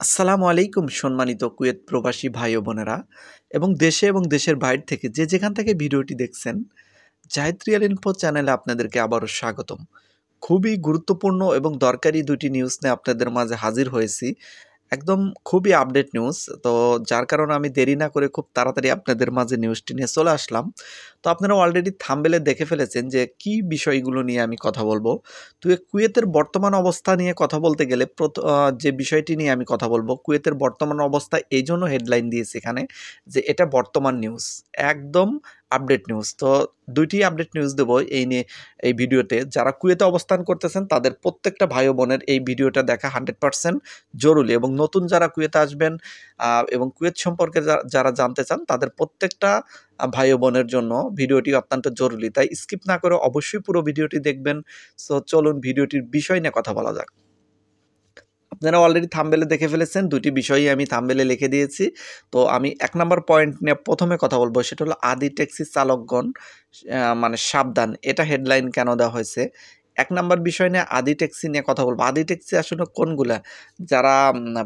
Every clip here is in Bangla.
আসসালামু আলাইকুম সম্মানিত কুয়েত প্রবাসী ভাই ও বোনেরা এবং দেশে এবং দেশের বাইরে থেকে যে যেখান থেকে ভিডিওটি দেখছেন জাহিদ রিয়াল ইনফো চ্যানেলে আপনাদেরকে আবারও স্বাগতম। খুবই গুরুত্বপূর্ণ এবং দরকারি দুটি নিউজ নিয়ে আপনাদের মাঝে হাজির হয়েছি। একদম খুবই আপডেট নিউজ। তো যার কারণে আমি দেরি না করে খুব তাড়াতাড়ি আপনাদের মাঝে নিউজটি নিয়ে চলে আসলাম। তো আপনারা অলরেডি থাম্বনেলে দেখে ফেলেছেন যে কি বিষয়গুলো নিয়ে আমি কথা বলবো। তো কুয়েতের বর্তমান অবস্থা নিয়ে কথা বলতে গেলে যে বিষয়টি নিয়ে আমি কথা বলবো, কুয়েতের বর্তমান অবস্থা এই জন্য হেডলাইন দিয়েছি এখানে যে এটা বর্তমান নিউজ, একদম আপডেট নিউজ। তো দুইটি আপডেট নিউজ দেবো এই নিয়ে এই ভিডিওতে। যারা কুয়েতে অবস্থান করতেছেন তাদের প্রত্যেকটা ভাই ও বোনের এই ভিডিওটা দেখা 100% জরুরি এবং নতুন যারা কুয়েতে আসবেন এবং কুয়েত সম্পর্কে যারা জানতে চান তাদের প্রত্যেকটা ভাই ও বোনের জন্য ভিডিওটি অত্যন্ত জরুরি। তাই স্কিপ না করে অবশ্যই পুরো ভিডিওটি দেখবেন। সো চলুন ভিডিওটির বিষয় নিয়ে কথা বলা যাক। আপনারা অলরেডি থাম্বনেলে দেখে ফেলেছেন, দুটি বিষয়ই আমি থাম্বনেলে লিখে দিয়েছি। তো আমি ১ নাম্বার পয়েন্ট নিয়ে প্রথমে কথা বলবো, সেটা হলো আদি ট্যাক্সি চালকগণ মানে সাবধান। এটা হেডলাইন কেন দেওয়া হয়েছে? ১ নাম্বার বিষয় নিয়ে আদি ট্যাক্সি নিয়ে কথা বলবো। আদি ট্যাক্সি আসলে কোনগুলা? যারা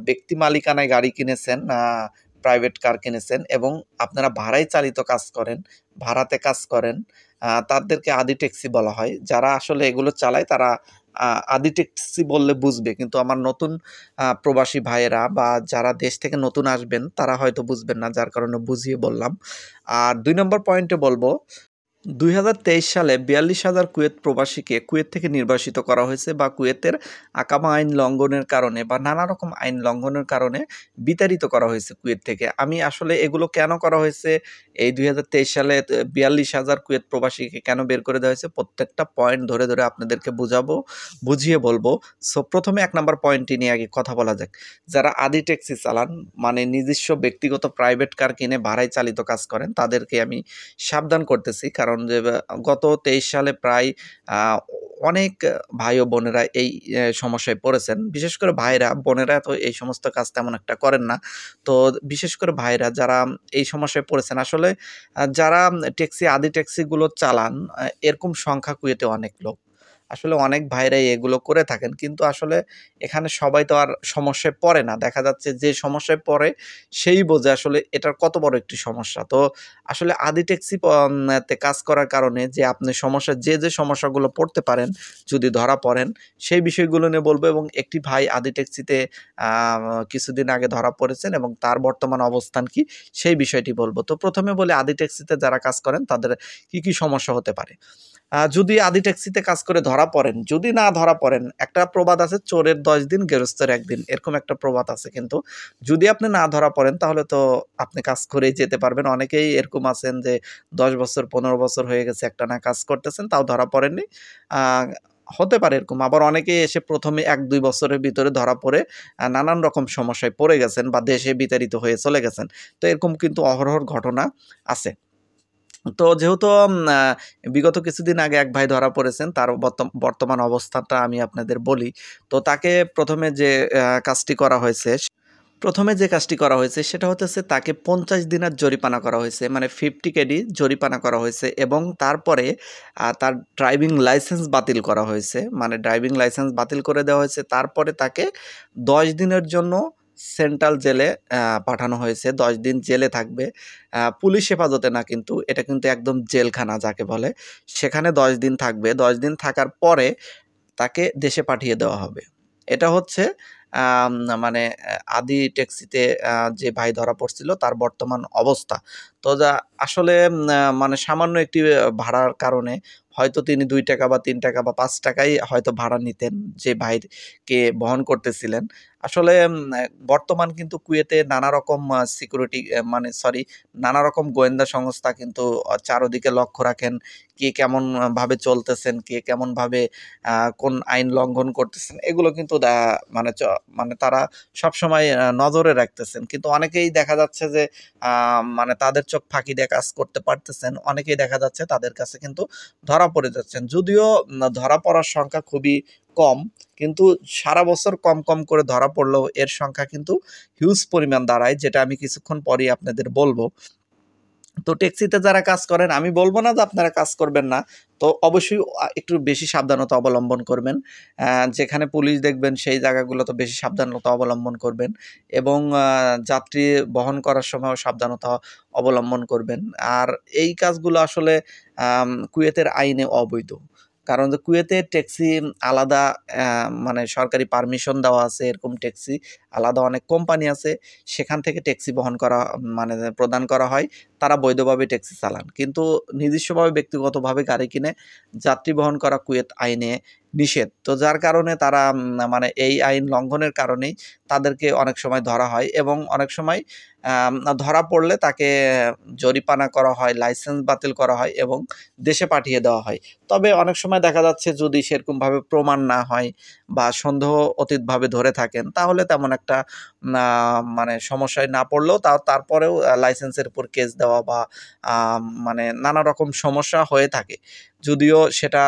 ব্যক্তি মালিকানায় গাড়ি কিনেছেন, প্রাইভেট কার কিনেছেন এবং আপনারা ভাড়ায় চালিত কাজ করেন, ভাড়াতে কাজ করেন, তাদেরকে আদি ট্যাক্সি বলা হয়। যারা আসলে এগুলো চালায় তারা আদি ট্যাক্সি বললে বুঝবে। কিন্তু আমার নতুন প্রবাসী ভাইয়েরা বা যারা দেশ থেকে নতুন আসবেন তারা হয়তো বুঝবেন না, যার কারণে বুঝিয়ে বললাম। আর ২ নম্বর পয়েন্টে বলবো, ২০২৩ সালে ৪২,০০০ কুয়েত প্রবাসীকে কুয়েত থেকে নির্বাসিত করা হয়েছে বা কুয়েতের আকামা আইন লঙ্ঘনের কারণে বা নানা রকম আইন লঙ্ঘনের কারণে বিতাড়িত করা হয়েছে কুয়েত থেকে। আমি আসলে এগুলো কেন করা হয়েছে, এই ২০২৩ সালে ৪২,০০০ কুয়েত প্রবাসীকে কেন বের করে দেওয়া হয়েছে, প্রত্যেকটা পয়েন্ট ধরে ধরে আপনাদেরকে বুঝাবো, বুঝিয়ে বলবো। সো প্রথমে ১ নাম্বার পয়েন্টটি নিয়ে আগে কথা বলা যাক। যারা আদি ট্যাক্সি চালান, মানে নিজস্ব ব্যক্তিগত প্রাইভেট কার কিনে ভাড়ায় চালিত কাজ করেন, তাদেরকে আমি সাবধান করতেছি। কারণ যে গত ২৩ সালে প্রায় আ অনেক ভাই ও বোনেরা এই সমস্যায় পড়েছেন। বিশেষ করে ভাইরা, বোনেরা তো এই সমস্ত কাজ তেমন একটা করেন না। তো বিশেষ করে ভাইরা যারা এই সমস্যায় পড়েছেন, আসলে যারা ট্যাক্সি আদি ট্যাক্সিগুলো চালান, এরকম সংখ্যা কুয়েতে অনেক লোক। আসলে অনেক ভাইরাই এগুলো করে থাকেন। কিন্তু আসলে এখানে সবাই তো আর সমস্যায় পড়ে না। দেখা যাচ্ছে যে সমস্যায় পড়ে সেই বোঝে আসলে এটার কত বড় একটি সমস্যা। তো আসলে আদি ট্যাক্সি তে কাজ করার কারণে যে আপনি যে সমস্যাগুলো পড়তে পারেন যদি ধরা পড়েন, সেই বিষয়গুলো নিয়ে বলবো। এবং একটি ভাই আদি ট্যাক্সিতে আ কিছুদিন আগে ধরা পড়েছেন এবং তার বর্তমান অবস্থান কি সেই বিষয়টি বলবো। তো প্রথমে বলি, আদি ট্যাক্সিতে যারা কাজ করেন তাদের কি সমস্যা হতে পারে? যদি আদি ট্যাক্সিতে কাজ করে ধরা পড়েন, যদি না ধরা পড়েন, একটা প্রবাদ আছে, চোরের ১০ দিন গেরস্তের ১ দিন। এরকম একটা প্রবাদ আছে কিন্তু। যদি আপনি না ধরা পড়েন তাহলে তো আপনি কাজ করেই যেতে পারবেন। অনেকেই এরকম আছেন যে ১০ বছর ১৫ বছর হয়ে গেছে একটানা কাজ করতেছেন, তাও ধরা পড়েননি। আ হতে পারে এরকম। আবার অনেকেই এসে ১ম এ ১-২ বছরের ভিতরে ধরা পড়ে নানান রকম সমস্যায় পড়ে গেছেন বা দেশে বিতাড়িত হয়ে চলে গেছেন। তো এরকম কিন্তু অহরহ ঘটনা আছে। তো যেহেতু বিগত কিছুদিন আগে এক ভাই ধরা পড়েছেন, তার বর্তমান অবস্থাটা আমি আপনাদের বলি। তো তাকে ১ম এ যে কাজটি করা হয়েছে সেটা হতেছে তাকে ৫০ দিনের জরিমানা করা হয়েছে। মানে 50 কেডি জরিমানা করা হয়েছে এবং তারপরে তার ড্রাইভিং লাইসেন্স বাতিল করা হয়েছে। মানে ড্রাইভিং লাইসেন্স বাতিল করে দেওয়া হয়েছে। তারপরে তাকে ১০ দিনের জন্য সেন্ট্রাল জেলে পাঠানো হয়েছে। ১০ দিন জেলে থাকবে। পুলিশ হেফাজতে না কিন্তু, এটা কিন্তু একদম জেলখানা যাকে বলে। সেখানে ১০ দিন থাকবে। ১০ দিন থাকার পরে তাকে দেশে পাঠিয়ে দেওয়া হবে। এটা হচ্ছে আম মানে আদি ট্যাক্সিতে যে ভাই ধরা পড়ছিল তার বর্তমান অবস্থা। তো আসলে মানে সামান্য একটি ভাড়ার কারণে হয়তো তিনি ৳২ বা ৳৩ বা ৳৫ হয়তো ভাড়া নিতেন যে ভাইকে বহন করতেছিলেন। আসলে বর্তমান কিন্তু কুয়েতে নানা রকম সিকিউরিটি মানে সরি নানা রকম গোয়েন্দা সংস্থা কিন্তু চারদিকে লক্ষ্য রাখেন। কে কেমন ভাবে চলতেছেন, কে কেমনভাবে কোন আইন লঙ্ঘন করতেছেন, এগুলো কিন্তু মানে তারা সবসময় নজরে রাখতেছেন। কিন্তু অনেকেই দেখা যাচ্ছে যে মানে তাদের চোখ ফাঁকি দিয়ে কাজ করতে পারতেছেন। অনেকেই দেখা যাচ্ছে তাদের কাছে কিন্তু ধরা পড়ে যাচ্ছেন। যদিও ধরা পড়ার সংখ্যা খুবই কম, কিন্তু সারা বছর কম করে ধরা পড়লেও এর সংখ্যা কিন্তু হিউজ পরিমাণ দাঁড়ায়, যেটা আমি কিছুক্ষণ পরেই আপনাদের বলব। তো ট্যাক্সিতে যারা কাজ করেন, আমি বলবো না যে আপনারা কাজ করবেন না। তো অবশ্যই একটু বেশি সাবধানতা অবলম্বন করবেন। যেখানে পুলিশ দেখবেন সেই জায়গাগুলোতে বেশি সাবধানতা অবলম্বন করবেন এবং যাত্রী বহন করার সময়ও সাবধানতা অবলম্বন করবেন। আর এই কাজগুলো আসলে কুয়েতের আইনে অবৈধ। কারণ যে কুয়েতে ট্যাক্সি আলাদা মানে সরকারি পারমিশন দেওয়া আছে, এরকম ট্যাক্সি আলাদা অনেক কোম্পানি আছে, সেখান থেকে ট্যাক্সি বহন করা মানে প্রদান করা হয়। তারা বৈধভাবে ট্যাক্সি চালান। কিন্তু নিজস্বভাবে ব্যক্তিগতভাবে গাড়ি কিনে যাত্রী বহন করা কুয়েত আইনে নিষেধ। তো যার কারণে তারা মানে এই আইন লঙ্ঘনের কারণেই তাদেরকে অনেক সময় ধরা হয় এবং অনেক সময় ধরা পড়লে তাকে জরিমানা করা হয়, লাইসেন্স বাতিল করা হয় এবং দেশে পাঠিয়ে দেওয়া হয়। তবে অনেক সময় দেখা যাচ্ছে যদি সেরকমভাবে প্রমাণ না হয় বা সন্দেহ অতীতভাবে ধরে থাকেন, তাহলে তেমন একটা মানে সমস্যায় না পড়লেও তারপরেও লাইসেন্সের উপর কেস দেওয়া বা মানে নানা রকম সমস্যা হয়ে থাকে। যদিও সেটা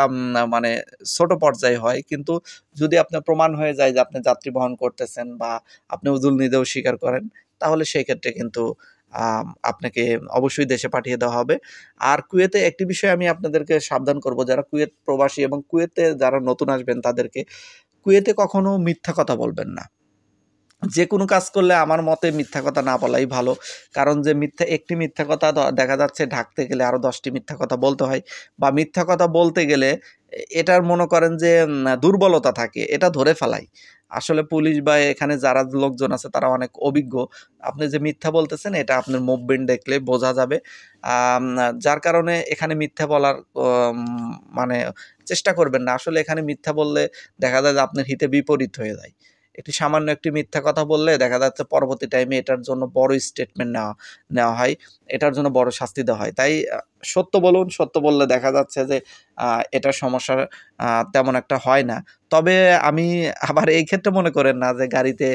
মানে ছোট পর্যায়ে হয়, কিন্তু যদি আপনার প্রমাণ হয়ে যায় যে আপনি যাত্রী বহন করতেছেন বা আপনি উজুল নিজেও স্বীকার করেন, তাহলে সেই ক্ষেত্রে কিন্তু আপনাকে অবশ্যই দেশে পাঠিয়ে দেওয়া হবে। আর কুয়েতে একটি বিষয় আমি আপনাদেরকে সাবধান করব, যারা কুয়েত প্রবাসী এবং কুয়েতে যারা নতুন আসবেন তাদেরকে, কুয়েতে কখনো মিথ্যা কথা বলবেন না। যেকোনো কাজ করলে আমার মতে মিথ্যা কথা না বলাই ভালো। কারণ যে একটি মিথ্যা কথা দেখা যাচ্ছে ঢাকতে গেলে আরো ১০ টি মিথ্যা কথা বলতে হয় বা মিথ্যা কথা বলতে গেলে এটার মনে করেন যে দুর্বলতা থাকে, এটা ধরে ফেলাই। আসলে পুলিশ বা এখানে যারা লোকজন আছে তারা অনেক অভিজ্ঞ। আপনি যে মিথ্যা বলতেছেন এটা আপনার মুভমেন্ট দেখলে বোঝা যাবে। আম যার কারণে এখানে মিথ্যা বলার মানে চেষ্টা করবেন না। আসলে এখানে মিথ্যা বললে দেখা যায় যে আপনার হিতে বিপরীত হয়ে যায়। সামান্য একটি মিথ্যা কথা বললে দেখা যাচ্ছে পরবর্তী টাইমে এটার জন্য বড় স্টেটমেন্ট নেওয়া নেওয়া হয়। এটার জন্য বড় শাস্তি দেওয়া হয়। তাই সত্য বলুন, সত্য বললে দেখা যাচ্ছে যে এটার সমস্যা তেমন একটা হয় না। তবে আমি আবার এই ক্ষেত্রে মনে করেন না যে গাড়িতে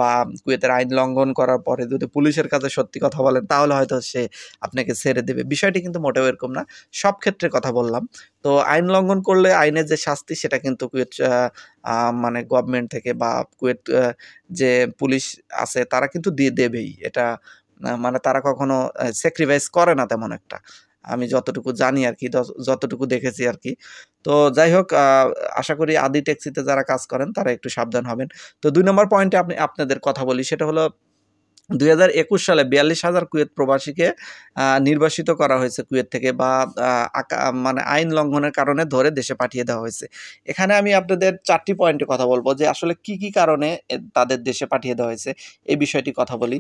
বা কুয়েতের আইন লঙ্ঘন করার পরে যদি পুলিশের কাছে সত্যি কথা বলেন তাহলে হয়তো সে আপনাকে ছেড়ে দেবে। বিষয়টি কিন্তু মোটেও এরকম না। সব ক্ষেত্রে কথা বললাম। তো আইন লঙ্ঘন করলে আইনের যে শাস্তি সেটা কিন্তু কুয়েত মানে গভর্নমেন্ট থেকে বা কুয়েত যে পুলিশ আছে তারা কিন্তু দিয়ে দেবেই। এটা মানে তারা কখনো স্যাক্রিফাইস করে না তেমন একটা। আমি যতটুকু জানি আরকি, যতটুকু দেখেছি আরকি। তো যাই হোক, আশা করি আদি ট্যাক্সিতে যারা কাজ করেন তারা একটু সাবধান হবেন। তো ২ নম্বর পয়েন্টে আপনাদের কথা বলি, সেটা হলো ২০২১ সালে ৪২,০০০ কুয়েত প্রবাসীকে নির্বাসিত করা হয়েছে কুয়েত থেকে বা আ আকা মানে আইন লঙ্ঘনের কারণে ধরে দেশে পাঠিয়ে দেওয়া হয়েছে। এখানে আমি আপনাদের ৪ টি পয়েন্টে কথা বলব যে আসলে কি কারণে তাদের দেশে পাঠিয়ে দেওয়া হয়েছে এই বিষয়টি কথা বলি।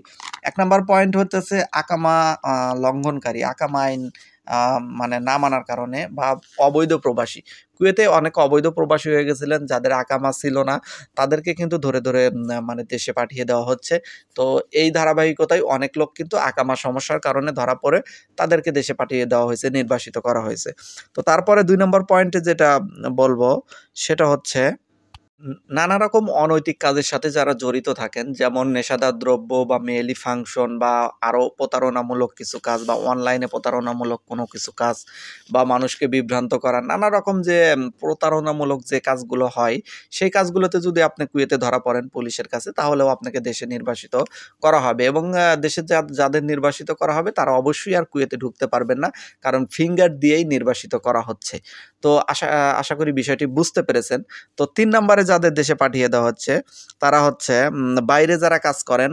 ১ নাম্বার পয়েন্ট হতেছে আকামা আ লঙ্ঘনকারী, আকামা আইন মানে না মানার কারণে বা অবৈধ প্রবাসী। কুয়েতে অনেক অবৈধ প্রবাসী হয়ে গেছিলেন যাদের আকামা ছিল না, তাদেরকে কিন্তু ধরে মানে দেশে পাঠিয়ে দেওয়া হচ্ছে। তো এই ধারাবাহিকতায় অনেক লোক কিন্তু আকামা সমস্যার কারণে ধরা পড়ে তাদেরকে দেশে পাঠিয়ে দেওয়া হয়েছে, নির্বাসিত করা হয়েছে। তো তারপরে ২ নম্বর পয়েন্টে যেটা বলবো সেটা হচ্ছে নানা রকম অনৈতিক কাজের সাথে যারা জড়িত থাকেন, যেমন নেশাদার দ্রব্য বা মেয়েলি ফাংশন বা আরো প্রতারণামূলক কিছু কাজ বা অনলাইনে প্রতারণামূলক কোনো কিছু কাজ বা মানুষকে বিভ্রান্ত করা, নানা রকম যে প্রতারণামূলক যে কাজগুলো হয়, সেই কাজগুলোতে যদি আপনি কুয়েতে ধরা পড়েন পুলিশের কাছে, তাহলেও আপনাকে দেশে নির্বাসিত করা হবে এবং দেশে যাদের নির্বাসিত করা হবে তারা অবশ্যই আর কুয়েতে ঢুকতে পারবেন না। কারণ ফিঙ্গার দিয়েই নির্বাসিত করা হচ্ছে। তো আশা করি বিষয়টি বুঝতে পেরেছেন। তো ৩ নাম্বারে যাদের দেশে পাঠিয়ে দেওয়া হচ্ছে, তারা হচ্ছে বাইরে যারা কাজ করেন,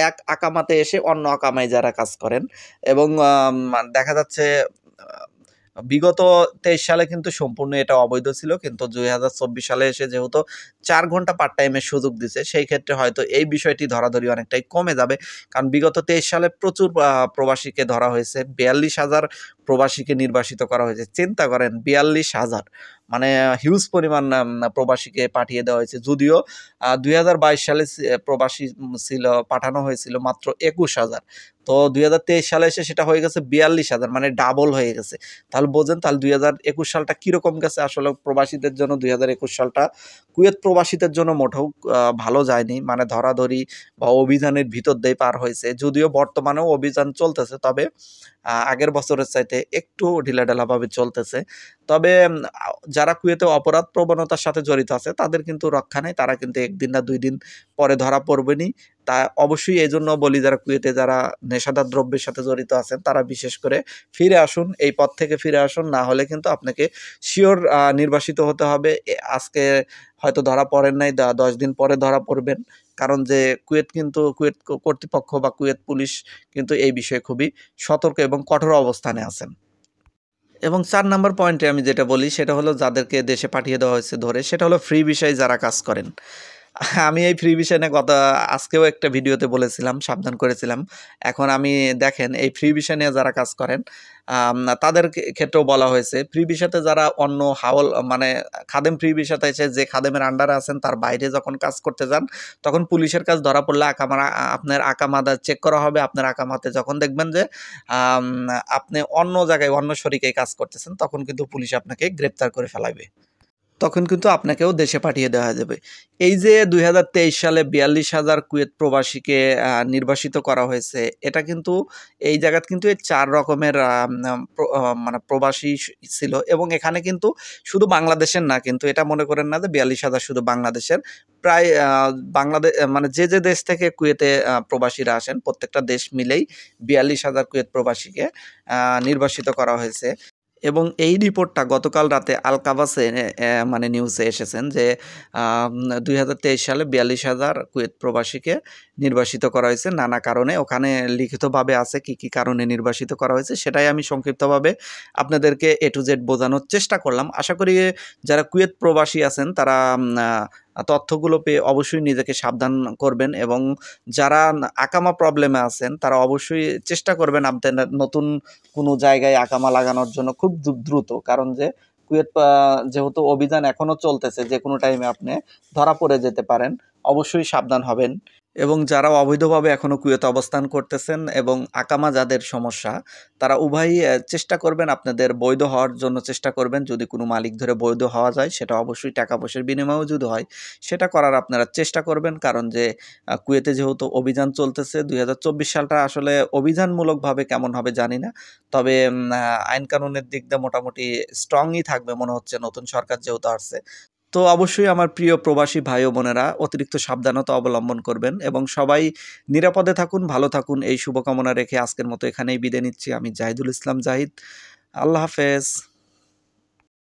এক আকামাতে এসে অন্য আকামায় যারা কাজ করেন এবং দেখা যাচ্ছে বিগত ২৩ সালে কিন্তু সম্পূর্ণ এটা অবৈধ ছিল। কিন্তু ২০২৪ সালে এসে যেহেতু ৪ ঘন্টা পার্ট টাইমের সুযোগ দিছে, সেই ক্ষেত্রে হয়তো এই বিষয়টি ধরাধরি অনেকটাই কমে যাবে। কারণ বিগত ২৩ সালে প্রচুর প্রবাসীকে ধরা হয়েছে। ৪২,০০০ প্রবাসীকে নির্বাসিত করা হয়েছে। চিন্তা করেন ৪২,০০০, মানে হিউজ পরিমাণ প্রবাসীকে পাঠিয়ে দেওয়া হয়েছে। যদিও ২০২২ সালে প্রবাসী পাঠানো হয়েছিল মাত্র ২১,০০০। তো ২০২৩ সালে এসে সেটা হয়ে গেছে ৪২,০০০, মানে ডাবল হয়ে গেছে। তাহলে বোঝেন, তাহলে ২০২১ সালটা কিরকম গেছে আসলে প্রবাসীদের জন্য। ২০২১ সালটা কুয়েত প্রবাসীদের জন্য মোটেও ভালো যায়নি। মানে ধরাধরি বা অভিযানের ভিতর দিয়ে পার হয়েছে। যদিও বর্তমানেও অভিযান চলতেছে, তবে আগের বছরের চাইতে কুয়েতে একটু ঢিলাঢালাভাবে চলতেছে। তবে যারা কুয়েতে অপরাধ প্রবণতার সাথে জড়িত আছে তাদের কিন্তু রক্ষা নেই। তারা কিন্তু ১ দিন না ২ দিন পরে ধরা পড়বেনই। তা অবশ্যই এজন্য বলি যারা কুয়েতে যারা নেশাদার দ্রব্যের সাথে জড়িত আছেন তারা বিশেষ করে ফিরে আসুন, এই পথ থেকে ফিরে আসুন। না হলে কিন্তু আপনাকে সিওর নির্বাসিত হতে হবে। আজকে হয়তো ধরা পড়েন নাই, ১০ দিন পরে ধরা পড়বেন। কারণ যে কুয়েত কর্তৃপক্ষ বা কুয়েত পুলিশ কিন্তু এই বিষয়ে খুবই সতর্ক এবং কঠোর অবস্থানে আছেন। এবং ৪ নাম্বার পয়েন্টে আমি যেটা বলি সেটা হলো যাদেরকে দেশে পাঠিয়ে দেওয়া হয়েছে ধরে, সেটা হলো ফ্রি ভিসায় যারা কাজ করেন। আমি এই ফ্রি ভিসা নিয়ে আজকেও একটা ভিডিওতে বলেছিলাম, সাবধান করেছিলাম। এখন আমি দেখেন এই ফ্রি ভিসা নিয়ে যারা কাজ করেন তাদের ক্ষেত্রেও বলা হয়েছে ফ্রি ভিসাতে যারা অন্য মানে খাদেম ফ্রি ভিসাতে এসে যে খাদেমের আন্ডারে আছেন তার বাইরে যখন কাজ করতে যান তখন পুলিশের কাজ ধরা পড়লে আপনার আকামাদা চেক করা হবে। আপনার আকামাতে যখন দেখবেন যে আপনি অন্য জায়গায় অন্য শরিকে কাজ করতেছেন তখন কিন্তু পুলিশ আপনাকে গ্রেপ্তার করে ফেলাবে। তখন কিন্তু আপনাকেও দেশে পাঠিয়ে দেওয়া যাবে। এই যে ২০২৩ সালে ৪২,০০০ কুয়েত প্রবাসীকে নির্বাসিত করা হয়েছে, এটা কিন্তু এই জায়গাত কিন্তু এই ৪ রকমের মানে প্রবাসী ছিল এবং এখানে কিন্তু শুধু বাংলাদেশের না, কিন্তু এটা মনে করেন না যে ৪২,০০০ শুধু বাংলাদেশের। প্রায় মানে যে দেশ থেকে কুয়েতে প্রবাসীরা আসেন প্রত্যেকটা দেশ মিলেই ৪২,০০০ কুয়েত প্রবাসীকে নির্বাসিত করা হয়েছে। এবং এই রিপোর্টটা গতকাল রাতে আল কাবাসে মানে নিউজে এসেছেন যে ২০২৩ সালে ৪২,০০০ কুয়েত প্রবাসীকে নির্বাসিত করা হয়েছে নানা কারণে। ওখানে লিখিতভাবে আছে কি, কি কারণে নির্বাসিত করা হয়েছে সেটাই আমি সংক্ষিপ্তভাবে আপনাদেরকে A to Z বোঝানোর চেষ্টা করলাম। আশা করি যারা কুয়েত প্রবাসী আছেন তারা তথ্যগুলো পেয়ে অবশ্যই নিজেকে সাবধান করবেন এবং যারা আকামা প্রবলেমে আছেন তারা অবশ্যই চেষ্টা করবেন আপনাদের নতুন কোনো জায়গায় আকামা লাগানোর জন্য খুব দ্রুত। কারণ যে কুয়েত যেহেতু অভিযান এখনো চলতেছে, যে কোনো টাইমে আপনি ধরা পড়ে যেতে পারেন। অবশ্যই সাবধান হবেন। এবং যারা অবৈধভাবে এখনো কুয়েতে অবস্থান করতেছেন এবং আকামা যাদের সমস্যা তারা উভয়ই চেষ্টা করবেন আপনাদের বৈধ হওয়ার জন্য চেষ্টা করবেন। যদি কোনো মালিক ধরে বৈধ হওয়া যায় সেটা অবশ্যই টাকা পয়সার বিনিময়েও যদি হয় সেটা করার আপনারা চেষ্টা করবেন। কারণ যে কুয়েতে যেহেতু অভিযান চলতেছে ২০২৪ সালটা আসলে অভিযানমূলকভাবে কেমন হবে জানি না। তবে আইন কানুনের দিক দিয়ে মোটামুটি স্ট্রংই থাকবে মনে হচ্ছে নতুন সরকার যেহেতু আসছে। তো অবশ্যই আমার প্রিয় প্রবাসী ভাই ও বোনেরা অতিরিক্ত সাবধানতা অবলম্বন করবেন এবং সবাই নিরাপদে থাকুন, ভালো থাকুন এই শুভকামনা রেখে আজকের মতো এখানেই বিদায় নিচ্ছি। আমি জাহিদুল ইসলাম জাহিদ। আল্লাহ হাফেজ।